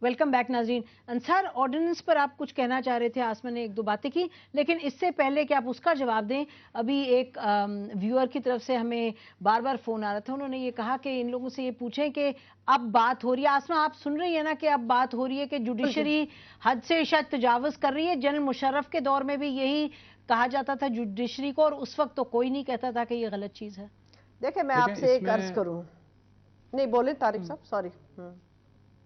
Welcome back ناظرین. انصار, ordinance پر آپ کچھ کہنا چاہ رہے تھے, آسما نے ایک دو باتیں کی, لیکن اس سے پہلے کہ آپ اس کا جواب دیں, ابھی ایک ویور کی طرف سے ہمیں بار بار فون آ رہا تھا. انہوں نے یہ کہا کہ ان لوگوں سے یہ پوچھیں کہ اب بات ہو رہی ہے, آسما آپ سن رہی ہیں نا, کہ اب بات ہو رہی ہے کہ جوڈیشری حد سے شاید تجاوز کر رہی ہے. جنرل مشرف کے دور میں بھی یہی کہا جاتا تھا جوڈیشری کو, اور اس وقت تو کوئی نہیں کہتا تھا کہ یہ غلط چیز ہے. دیکھیں میں آپ سے ایک عرض کروں, نہیں بولیں طارق صاحب, سوری.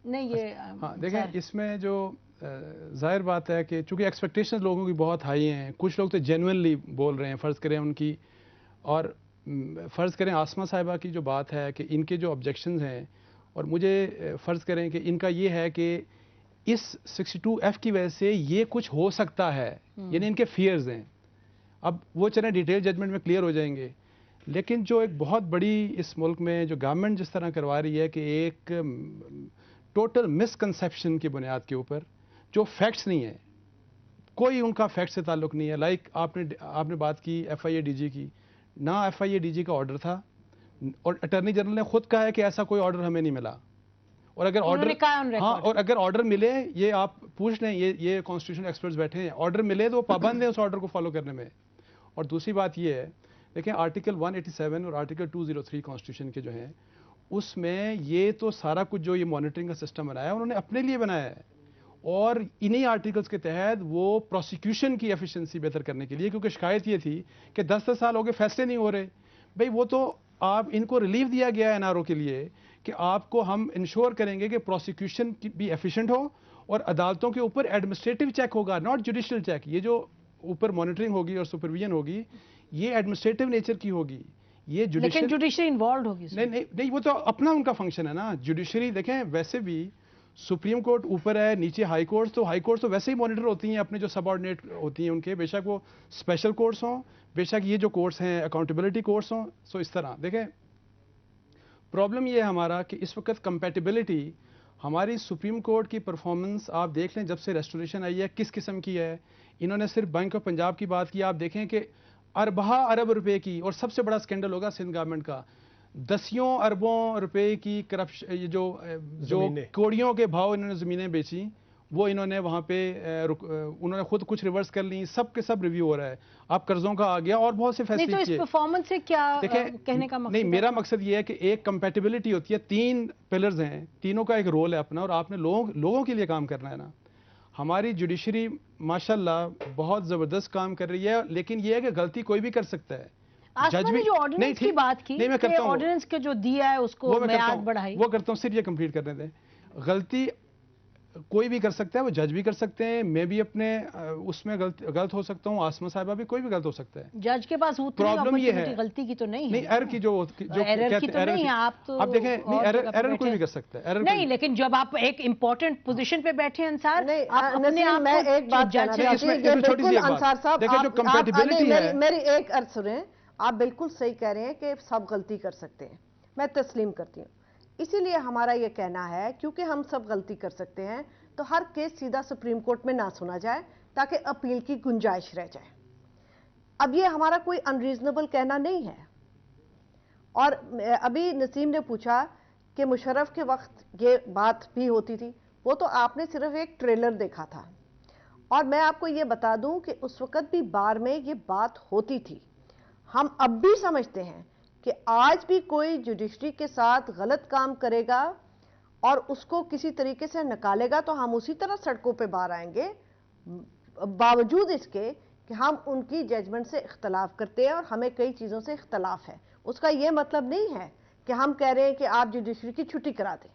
نہیں یہ دیکھیں اس میں جو ظاہر بات ہے کہ چونکہ ایکسپیکٹیشن لوگوں کی بہت ہائی ہیں, کچھ لوگ تو جینوئنلی بول رہے ہیں, فرض کریں ان کی, اور فرض کریں آسما صاحبہ کی جو بات ہے کہ ان کے جو آبجیکشنز ہیں, اور مجھے فرض کریں کہ ان کا یہ ہے کہ اس 62F کی وجہ سے یہ کچھ ہو سکتا ہے, یعنی ان کے فیئرز ہیں. اب وہ چلیں ڈیٹیل ججمنٹ میں کلیئر ہو جائیں گے, لیکن جو ایک بہت بڑی اس ملک میں جو گورنمنٹ جس طرح کروا رہی ہے کہ ایک ٹوٹل مسکنسیپشن کی بنیاد کے اوپر جو فیکٹس نہیں ہیں, کوئی ان کا فیکٹ سے تعلق نہیں ہے. لائک آپ نے بات کی FIA-DG کی, نہ FIA-DG کا آرڈر تھا, اور اٹارنی جنرل نے خود کہا ہے کہ ایسا کوئی آرڈر ہمیں نہیں ملا. اور اگر آرڈر, ہاں, اور اگر آرڈر ملے, یہ آپ پوچھ لیں, یہ کانسٹیٹیوشن ایکسپرٹس بیٹھے ہیں, آرڈر ملے تو وہ پابند ہیں اس آرڈر کو فالو کرنے میں. اور دوسری بات یہ ہے, دیکھیں آرٹیکل 187 اور آرٹیکل 203 کانسٹیٹیوشن کے جو ہیں, اس میں یہ تو سارا کچھ جو یہ مانیٹرنگ کا سسٹم بنایا ہے انہوں نے اپنے لیے بنایا ہے, اور انہی آرٹیکلز کے تحت وہ پروسیکیوشن کی ایفیشنسی بہتر کرنے کے لیے, کیونکہ شکایت یہ تھی کہ 10 سال ہو گئے فیصلے نہیں ہو رہے. بھئی وہ تو آپ ان کو ریلیف دیا گیا ہے NRO کے لیے کہ آپ کو ہم انشور کریں گے کہ پروسیکیوشن بھی ایفیشنٹ ہو, اور عدالتوں کے اوپر ایڈمنسٹریٹو چیک ہوگا, ناٹ جوڈیشل چیک. یہ جو اوپر مانیٹرنگ ہوگی اور سپرویژن ہوگی یہ ایڈمنسٹریٹو نیچر کی ہوگی, یہ جوڈیشری انوالوڈ ہوگی. نہیں, وہ تو اپنا ان کا فنکشن ہے نا. جوڈیشری دیکھیں ویسے بھی سپریم کورٹ اوپر ہے, نیچے ہائی کورٹس, تو ہائی کورٹس تو ویسے ہی مانیٹر ہوتی ہیں اپنے جو سب آرڈینیٹ ہوتی ہیں ان کے, بے شک وہ اسپیشل کورٹس ہوں, بے شک یہ جو کورٹس ہیں اکاؤنٹیبلٹی کورٹس ہوں. سو اس طرح دیکھیں پرابلم یہ ہے ہمارا کہ اس وقت کمپیٹیبلٹی ہماری سپریم کورٹ کی پرفارمنس آپ دیکھ لیں جب سے ریسٹوریشن آئی ہے کس قسم کی ہے. انہوں نے صرف بینک آف پنجاب کی بات کی, آپ دیکھیں کہ ارب روپے کی, اور سب سے بڑا سکینڈل ہوگا سندھ گورنمنٹ کا, 10 اربوں روپے کی کرپشن, جو کوڑیوں کے بھاؤ انہوں نے زمینیں بیچی, وہ انہوں نے وہاں پہ انہوں نے خود کچھ ریورس کر لی, سب کے سب ریویو ہو رہا ہے. آپ قرضوں کا آ گیا اور بہت سے فیصلے کیے. نہیں تو اس پرفارمنس سے کیا کہنے کا مقصد نہیں, میرا مقصد یہ ہے کہ ایک کمپیٹیبلٹی ہوتی ہے, 3 پلرز ہیں, تینوں کا ایک رول ہے اپنا, اور آپ نے لوگوں کے لیے کام کرنا ہے نا. ہماری جوڈیشری ماشاءاللہ بہت زبردست کام کر رہی ہے, لیکن یہ ہے کہ غلطی کوئی بھی کر سکتا ہے. آسما نے جو آرڈیننس کی بات کی, کہ آرڈیننس کے جو دیا ہے اس کو میعاد بڑھائی, وہ کرتا ہوں, صرف یہ کمپلیٹ کرنے دیں. غلطی کوئی بھی کر سکتا ہے, وہ جج بھی کر سکتے ہیں, میں بھی اپنے اس میں غلط ہو سکتا ہوں, آسما صاحبہ بھی, کوئی بھی غلط ہو سکتا ہے. جج کے پاس پرابلم یہ ہے غلطی کی تو نہیں ہے, نہیں ایرر کی جو ایرر کی تو نہیں ہے. آپ دیکھیں, نہیں ایرر کوئی بھی کر سکتا ہے, نہیں, لیکن جب آپ ایک امپورٹنٹ پوزیشن پہ بیٹھے ہیں انصار, میں ایک بات کہنا چاہتی ہوں, بالکل انصار صاحب میری ایک عرض سنیں, آپ بالکل صحیح کہہ رہے ہیں کہ سب غلطی کر سکتے ہیں, میں تسلیم کرتی ہوں. اسی لیے ہمارا یہ کہنا ہے کیونکہ ہم سب غلطی کر سکتے ہیں تو ہر کیس سیدھا سپریم کورٹ میں نہ سنا جائے تاکہ اپیل کی گنجائش رہ جائے. اب یہ ہمارا کوئی انریزنیبل کہنا نہیں ہے. اور ابھی نسیم نے پوچھا کہ مشرف کے وقت یہ بات بھی ہوتی تھی, وہ تو آپ نے صرف ایک ٹریلر دیکھا تھا, اور میں آپ کو یہ بتا دوں کہ اس وقت بھی بار میں یہ بات ہوتی تھی. ہم اب بھی سمجھتے ہیں کہ آج بھی کوئی جوڈیشری کے ساتھ غلط کام کرے گا اور اس کو کسی طریقے سے نکالے گا تو ہم اسی طرح سڑکوں پہ باہر آئیں گے, باوجود اس کے کہ ہم ان کی ججمنٹ سے اختلاف کرتے ہیں اور ہمیں کئی چیزوں سے اختلاف ہے. اس کا یہ مطلب نہیں ہے کہ ہم کہہ رہے ہیں کہ آپ جوڈیشری کی چھٹی کرا دیں.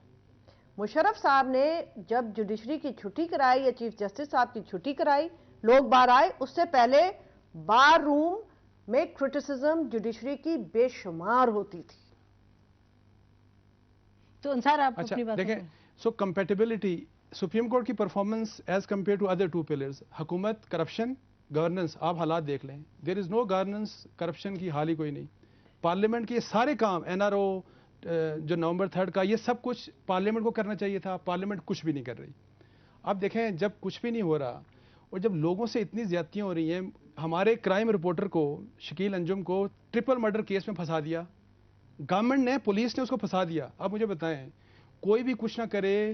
مشرف صاحب نے جب جوڈیشری کی چھٹی کرائی یا چیف جسٹس صاحب کی چھٹی کرائی, لوگ باہر آئے, اس سے پہلے بار روم میں کرٹیسزم جوڈیشری کی بے شمار ہوتی تھی. تو انصار آپ اپنی بات دیکھیں, سو کمپیٹیبلٹی سپریم کورٹ کی performance as compare to other 2 pillars, حکومت, کرپشن, گورننس. آپ حالات دیکھ لیں, دیر از نو گورننس, کرپشن کی حال ہی کوئی نہیں. پارلیمنٹ کے سارے کام, NRO جو نومبر 3 کا, یہ سب کچھ پارلیمنٹ کو کرنا چاہیے تھا, پارلیمنٹ کچھ بھی نہیں کر رہی. اب دیکھیں جب کچھ بھی نہیں ہو رہا اور جب لوگوں سے اتنی زیادتیاں ہو رہی ہیں, ہمارے کرائم رپورٹر کو, شکیل انجم کو, ٹرپل مرڈر کیس میں پھنسا دیا گورنمنٹ نے, پولیس نے اس کو پھنسا دیا. اب مجھے بتائیں, کوئی بھی کچھ نہ کرے,